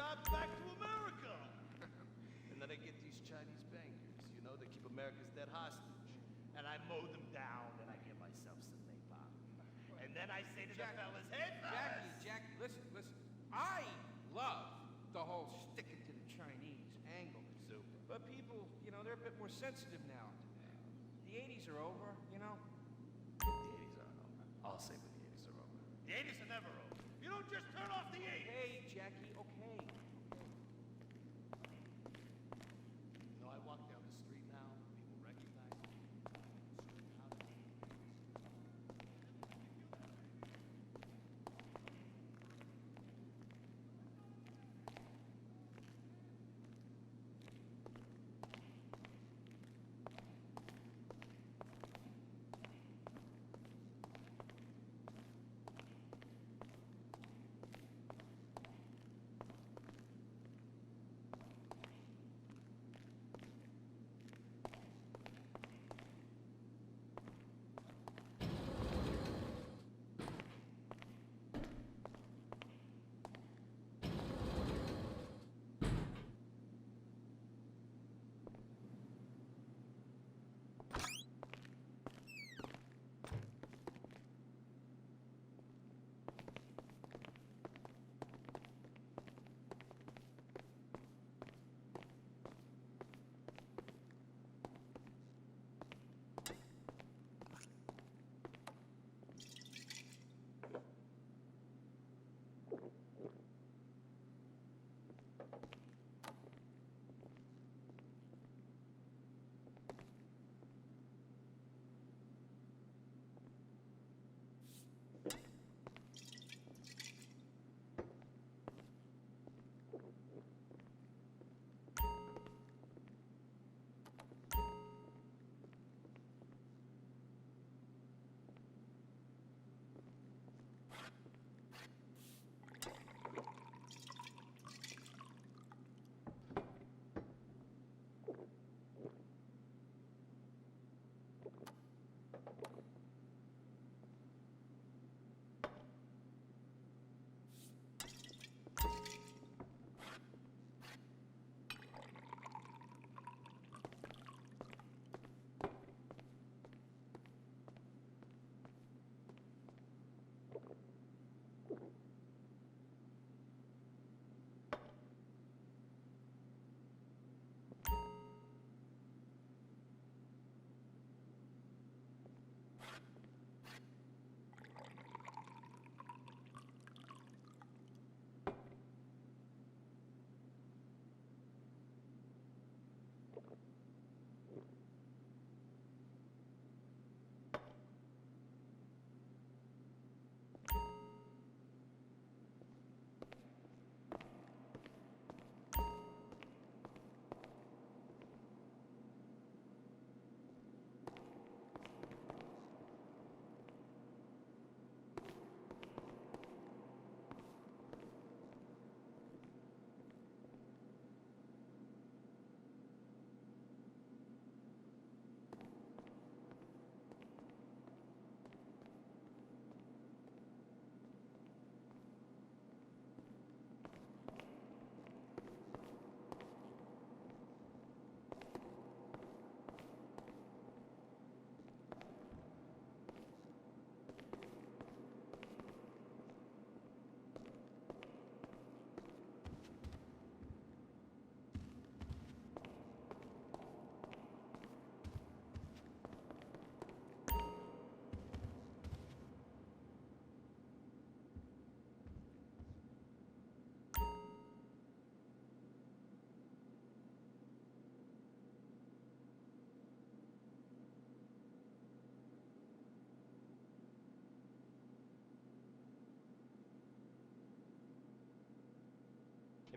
jobs back to America. And then I get these Chinese bankers, you know, that keep America's dead hostage. And I mow them down, and I get myself some napalm. And then I say to the fellas, hey, fellas! Jackie, listen. I love the whole sticking to the Chinese angle. Super. But people, you know, they're a bit more sensitive now. The 80s are over, you know? The 80s aren't over. I'll say when the 80s are over. The 80s are never over. You don't just turn off the 80s! Hey, Jackie, okay. You know, I walk down the street now, people recognize me.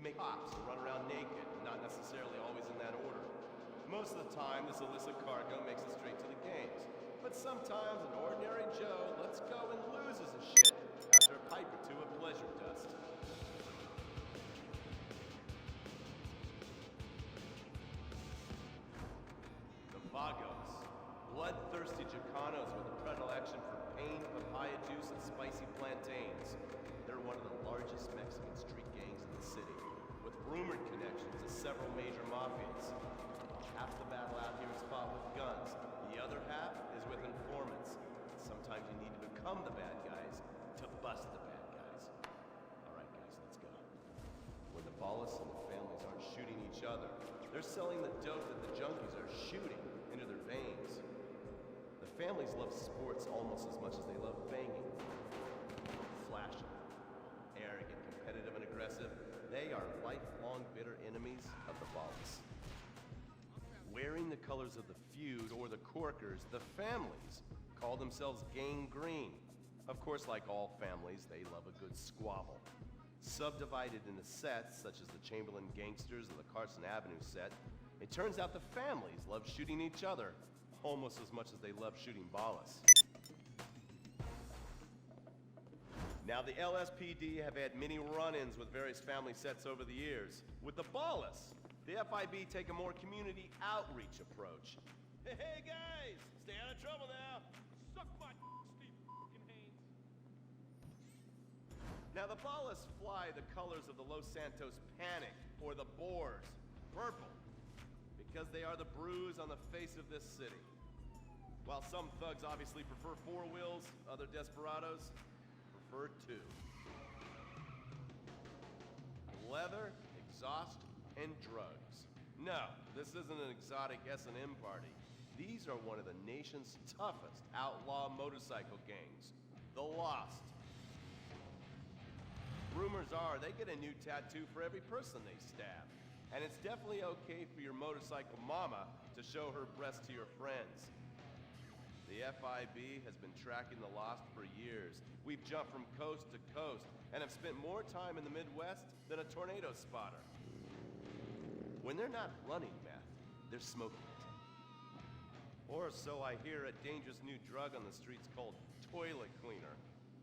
Make cops who run around naked, not necessarily always in that order. Most of the time, this illicit cargo makes it straight to the games. But sometimes an ordinary Joe lets go and loses his shit after a pipe or two of pleasure dust. The Vagos, bloodthirsty Chicanos with a predilection for pain, papaya juice, and spicy plantains. They're one of the largest Mexican street gangs in the city. rumored connections to several major mafias. Half the battle out here is fought with guns, the other half is with informants. Sometimes you need to become the bad guys to bust the bad guys. Alright guys, let's go. When the Ballas and the families aren't shooting each other, they're selling the dope that the junkies are shooting into their veins. The families love sports almost as much as they love banging. Flashy, arrogant, competitive, and aggressive, they are lifelong bitter enemies of the Ballas. Wearing the colors of the feud or the Corkers, the families call themselves Gang Green. Of course, like all families, they love a good squabble. Subdivided into sets, such as the Chamberlain Gangsters or the Carson Avenue set, it turns out the families love shooting each other almost as much as they love shooting Ballas. Now, the LSPD have had many run-ins with various family sets over the years. With the Ballas, the FIB take a more community outreach approach. Hey guys, stay out of trouble now. Suck my Steve fucking Haynes. Now, the Ballas fly the colors of the Los Santos Panic, or the Boers, purple, because they are the bruise on the face of this city. While some thugs obviously prefer four wheels, other desperados prefer two. Leather, exhaust, and drugs. No, this isn't an exotic S&M party. These are one of the nation's toughest outlaw motorcycle gangs, the Lost. Rumors are they get a new tattoo for every person they stab. And it's definitely okay for your motorcycle mama to show her breast to your friends. The FIB has been tracking the Lost for years. We've jumped from coast to coast and have spent more time in the Midwest than a tornado spotter. When they're not running meth, they're smoking it. Or so I hear, a dangerous new drug on the streets called toilet cleaner.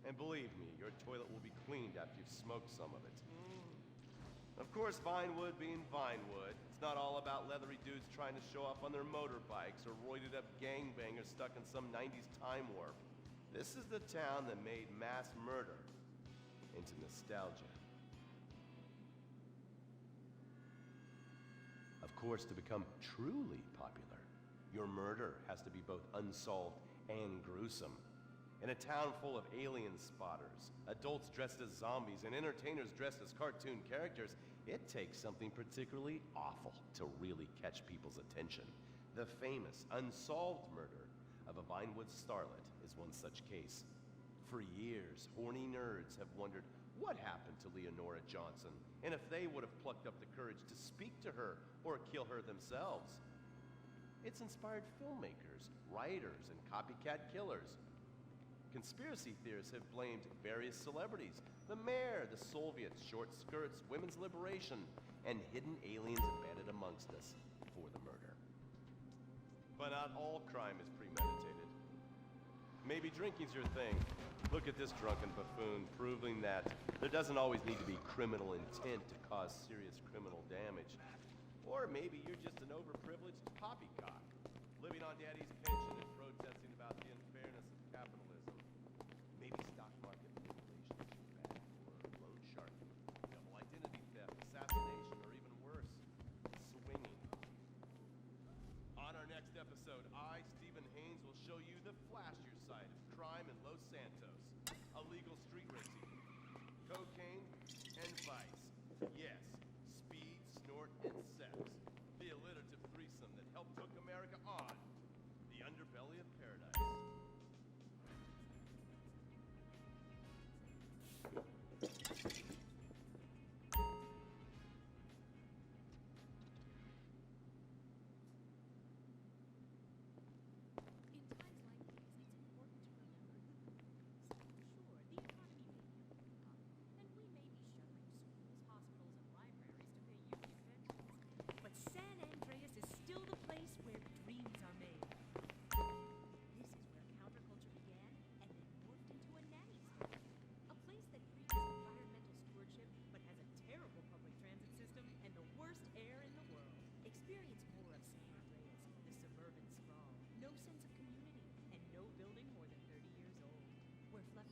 And believe me, your toilet will be cleaned after you've smoked some of it. Of course, Vinewood being Vinewood, it's not all about leathery dudes trying to show off on their motorbikes or roided up gangbangers stuck in some 90s time warp. This is the town that made mass murder into nostalgia. Of course, to become truly popular, your murder has to be both unsolved and gruesome. In a town full of alien spotters, adults dressed as zombies, and entertainers dressed as cartoon characters, it takes something particularly awful to really catch people's attention. The famous, unsolved murder of a Vinewood starlet is one such case. For years, horny nerds have wondered what happened to Leonora Johnson, and if they would have plucked up the courage to speak to her or kill her themselves. It's inspired filmmakers, writers, and copycat killers. Conspiracy theorists have blamed various celebrities, the mayor, the Soviets, short skirts, women's liberation, and hidden aliens embedded amongst us for the murder. But not all crime is premeditated. Maybe drinking's your thing. Look at this drunken buffoon, proving that there doesn't always need to be criminal intent to cause serious criminal damage. Or maybe you're just an overprivileged poppycock, living on daddy's pension and protesting about the unfairness of capitalism. Maybe stock market manipulation is your bag, or loan sharking, double identity theft, assassination, or even worse, swinging. On our next episode, I, Stephen Haynes, will show you the flashier side of crime in Los Santos. Illegal street racing, cocaine, and vice. Yes, speed, snort, and sex. The alliterative threesome that helped hook America on the underbelly of paradise.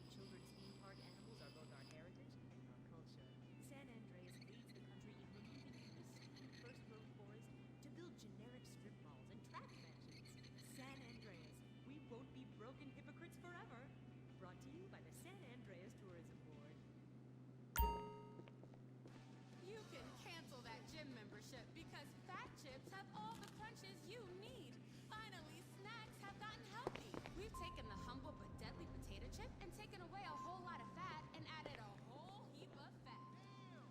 Children's theme park animals are both our heritage and our culture. San Andreas leads the country in removing generic strip malls and track mansions. San Andreas, we won't be broken hypocrites forever. Brought to you by the San Andreas Tourism Board. You can cancel that gym membership because Fat Chips have all the crunches you need. Finally, snacks have gotten healthy. We've taken the humble but deadly potato chip and taken away a whole lot of fat and added a whole heap of fat.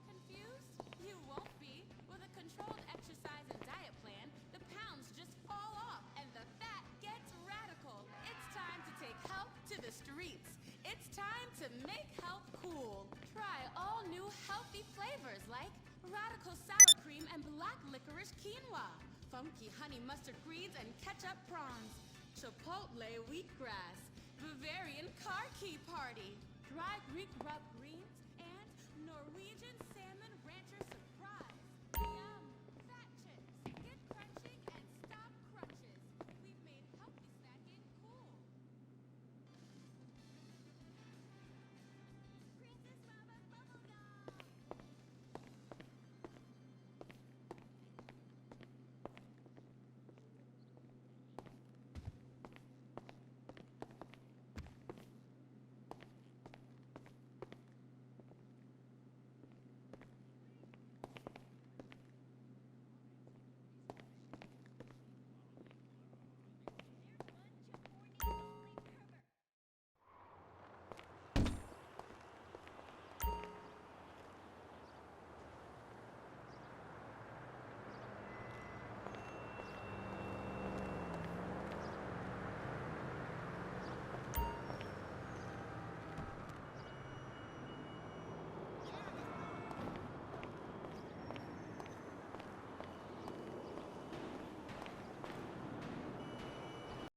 Confused? You won't be. With a controlled exercise and diet plan, the pounds just fall off and the fat gets radical. It's time to take health to the streets. It's time to make health cool. Try all new healthy flavors like radical sour cream and black licorice quinoa, funky honey mustard greens and ketchup prawns, chipotle wheatgrass, Bavarian car key party, dry Greek rub